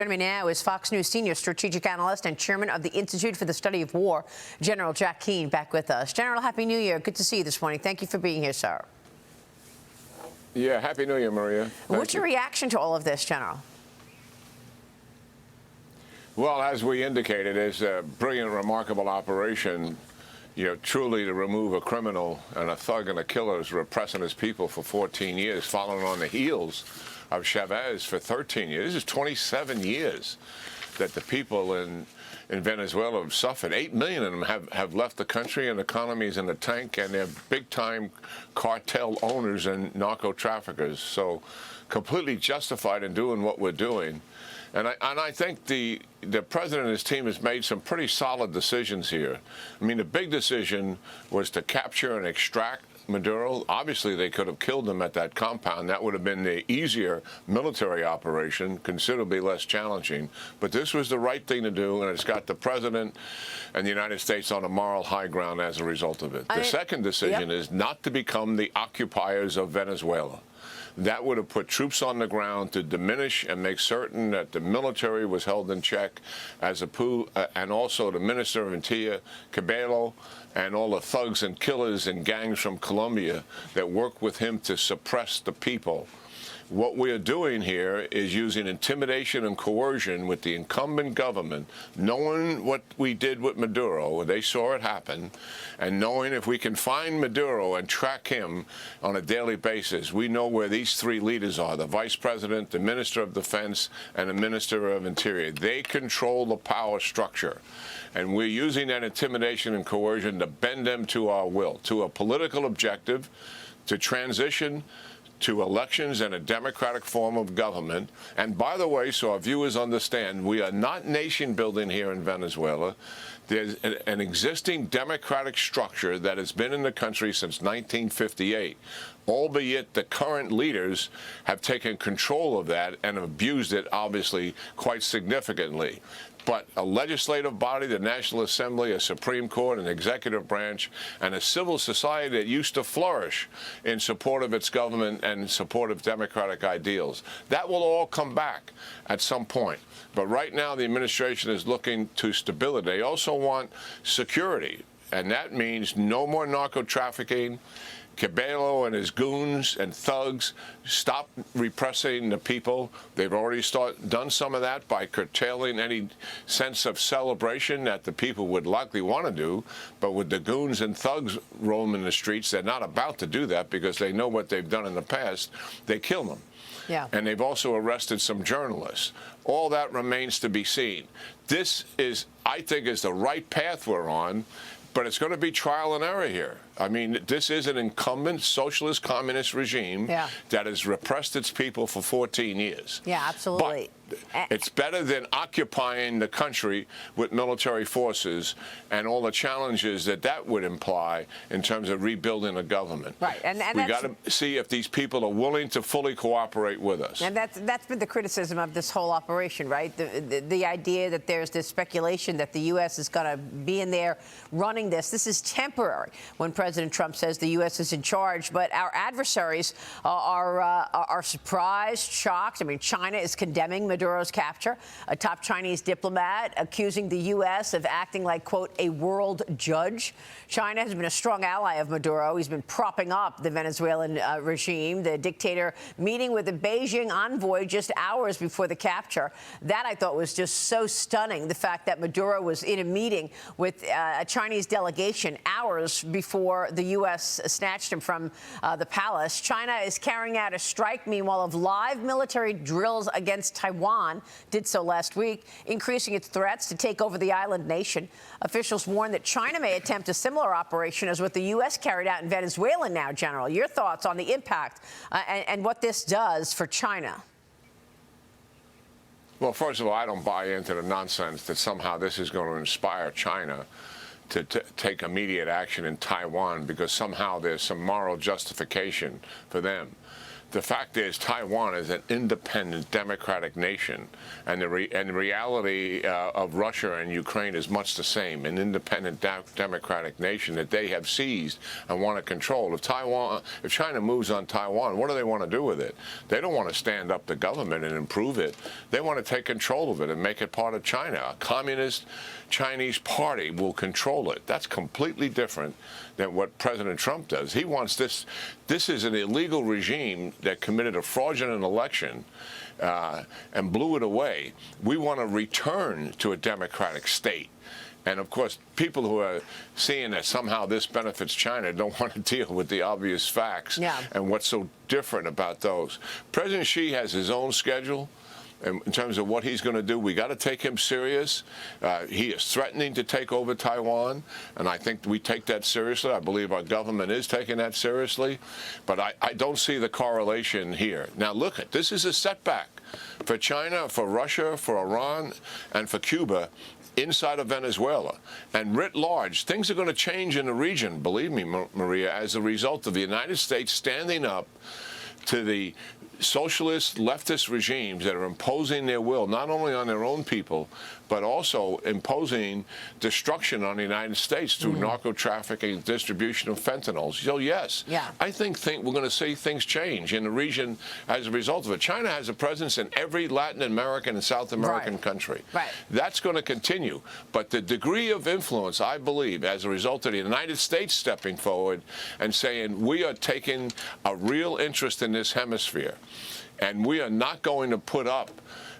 Joining me now is Fox News senior strategic analyst and chairman of the Institute for the Study of War, General Jack Keane, back with us. General, Happy New Year. Good to see you this morning. Thank you for being here, sir. Yeah, Happy New Year, Maria. What's your reaction to all of this, General? Well, as we indicated, it's a brilliant, remarkable operation, truly to remove a criminal and a thug and a killer who's repressing his people for 14 years, following on the heels of Chavez for 13 years. This is 27 years that the people in Venezuela have suffered. 8 million of them have left the country, and the economy is in the tank, and they're big-time cartel owners and narco traffickers. So completely justified in doing what we're doing. And I think the president and his team has made some pretty solid decisions here. I mean, the big decision was to capture and extract Maduro. Obviously, they could have killed him at that compound. That would have been the easier military operation, considerably less challenging. But this was the right thing to do, and it's got the president and the United States on a moral high ground as a result of it. The second decision is not to become the occupiers of Venezuela. That would have put troops on the ground to diminish and make certain that the military was held in check, and also the Minister of Interior, Cabello, and all the thugs and killers and gangs from Colombia that work with him to suppress the people. What we are doing here is using intimidation and coercion with the incumbent government, knowing what we did with Maduro, they saw it happen, and knowing if we can find Maduro and track him on a daily basis. We know where these three leaders are: the vice president, the minister of defense, and the minister of interior. They control the power structure. And we're using that intimidation and coercion to bend them to our will, to a political objective, to transition to elections and a democratic form of government. And by the way, so our viewers understand, we are not nation building here in Venezuela. There's an existing democratic structure that has been in the country since 1958, albeit the current leaders have taken control of that and abused it, obviously, quite significantly. But a legislative body, the National Assembly, a Supreme Court, an executive branch, and a civil society that used to flourish in support of its government and in support of democratic ideals. That will all come back at some point. But right now, the administration is looking to stability. They also want security, and that means no more narco trafficking. Cabello and his goons and thugs stop repressing the people. They've already done some of that by curtailing any sense of celebration that the people would likely want to do. But with the goons and thugs roaming the streets, they're not about to do that because they know what they've done in the past. They kill them. Yeah. And they've also arrested some journalists. All that remains to be seen. This is, I think, is the right path we're on. But it's going to be trial and error here. I mean, this is an incumbent socialist communist regime that has repressed its people for 14 years. Yeah, absolutely. But it's better than occupying the country with military forces and all the challenges that would imply in terms of rebuilding a government. Right, and we got to see if these people are willing to fully cooperate with us. And that's been the criticism of this whole operation, right? The idea that there's this speculation that the U.S. is going to be in there running this. This is temporary when President Trump says the U.S. is in charge, but our adversaries are surprised, shocked. I mean, China is condemning Maduro's capture. A top Chinese diplomat accusing the U.S. of acting like, quote, a world judge. China has been a strong ally of Maduro. He's been propping up the Venezuelan regime. The dictator meeting with a Beijing envoy just hours before the capture. That, I thought, was just so stunning. The fact that Maduro was in a meeting with a Chinese delegation hours before the U.S. snatched him from the palace. China is carrying out a strike, meanwhile, of live military drills against Taiwan, did so last week, increasing its threats to take over the island nation. Officials warn that China may attempt a similar operation as what the U.S. carried out in Venezuela now, General. Your thoughts on the impact and what this does for China? Well, first of all, I don't buy into the nonsense that somehow this is going to inspire China to take immediate action in Taiwan because somehow there's some moral justification for them. the fact is Taiwan is an independent democratic nation, and the reality of Russia and Ukraine is much the same, an independent democratic nation that they have seized and want to control. If China moves on Taiwan, what do they want to do with it? They don't want to stand up the government and improve it. They want to take control of it and make it part of China. A communist Chinese party will control it. That's completely different than what President Trump does. He wants this. This is an illegal regime that committed a fraudulent election and blew it away. We want to return to a democratic state. And, of course, people who are seeing that somehow this benefits China don't want to deal with the obvious facts and what's so different about those. President Xi has his own schedule. In terms of what he's going to do, we got to take him serious. He is threatening to take over Taiwan, and I think we take that seriously. I believe our government is taking that seriously, but I don't see the correlation here. Now, look, this is a setback for China, for Russia, for Iran, and for Cuba inside of Venezuela. And writ large, things are going to change in the region, believe me, Maria, as a result of the United States standing up to the socialist leftist regimes that are imposing their will not only on their own people, but also imposing destruction on the United States through narco-trafficking, distribution of fentanyl. So, yes, I think we're going to see things change in the region as a result of it. China has a presence in every Latin American and South American country. That's going to continue. But the degree of influence, I believe, as a result of the United States stepping forward and saying we are taking a real interest in this hemisphere, and we are not going to put up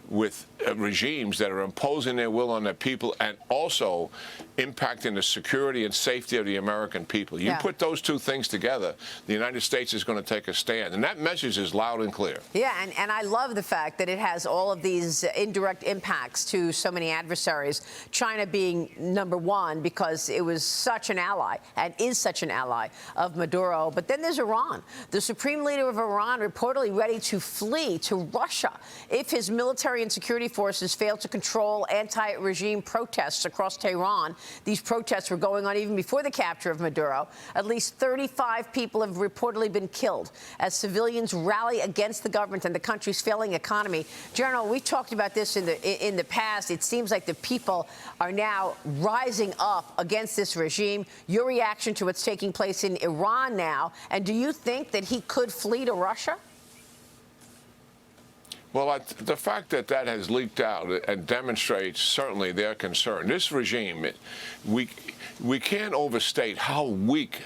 with regimes that are imposing their will on their people and also impacting the security and safety of the American people. You put those two things together, the United States is going to take a stand. And that message is loud and clear. Yeah, and I love the fact that it has all of these indirect impacts to so many adversaries, China being number one because it was such an ally and is such an ally of Maduro. But then there's Iran. The supreme leader of Iran reportedly ready to flee to Russia if his military and security forces fail to control anti-regime protests across Tehran. These protests were going on even before the capture of Maduro. At least 35 people have reportedly been killed as civilians rally against the government and the country's failing economy. General, we talked about this in the past. It seems like the people are now rising up against this regime. Your reaction to what's taking place in Iran now, and do you think that he could flee to Russia? Well, the fact that that has leaked out and demonstrates certainly their concern. This regime, we can't overstate how weak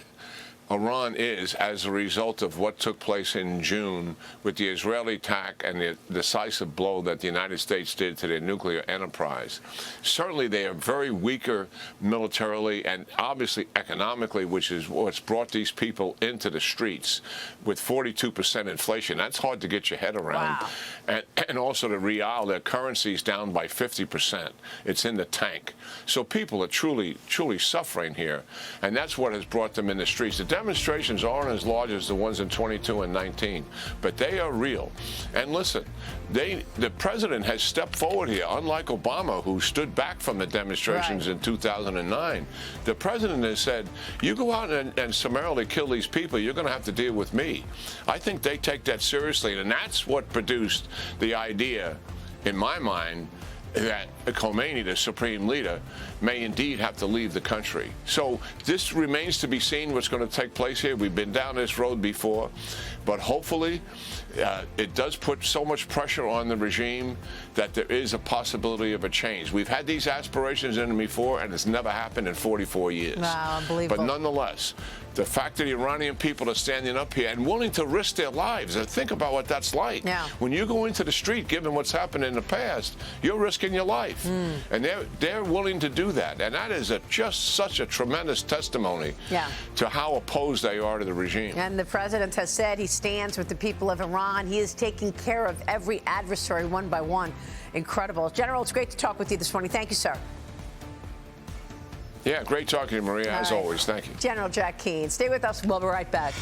Iran is as a result of what took place in June with the Israeli attack and the decisive blow that the United States did to their nuclear enterprise. Certainly, they are very weaker militarily and obviously economically, which is what's brought these people into the streets with 42% inflation. That's hard to get your head around. Wow. And also the real, their currency is down by 50%. It's in the tank. So people are truly suffering here, and that's what has brought them in the streets. The demonstrations aren't as large as the ones in 22 and 19, but they are real. And listen, the president has stepped forward here, unlike Obama, who stood back from the demonstrations in 2009. The president has said, you go out and summarily kill these people, you're going to have to deal with me. I think they take that seriously, and that's what produced the idea, in my mind, that Khomeini, the supreme leader, may indeed have to leave the country. So this remains to be seen what's going to take place here. We've been down this road before, but hopefully it does put so much pressure on the regime that there is a possibility of a change. We've had these aspirations in them before, and it's never happened in 44 years. Wow, unbelievable. But nonetheless, the fact that the Iranian people are standing up here and willing to risk their lives, and think about what that's like. Yeah. When you go into the street, given what's happened in the past, you're risking your life. And they're willing to do that. And that is just such a tremendous testimony to how opposed they are to the regime. And the president has said he stands with the people of Iran. He is taking care of every adversary one by one. Incredible. General, it's great to talk with you this morning. Thank you, sir. Yeah, great talking to you, Maria, as always. Thank you. General Jack Keane. Stay with us. We'll be right back.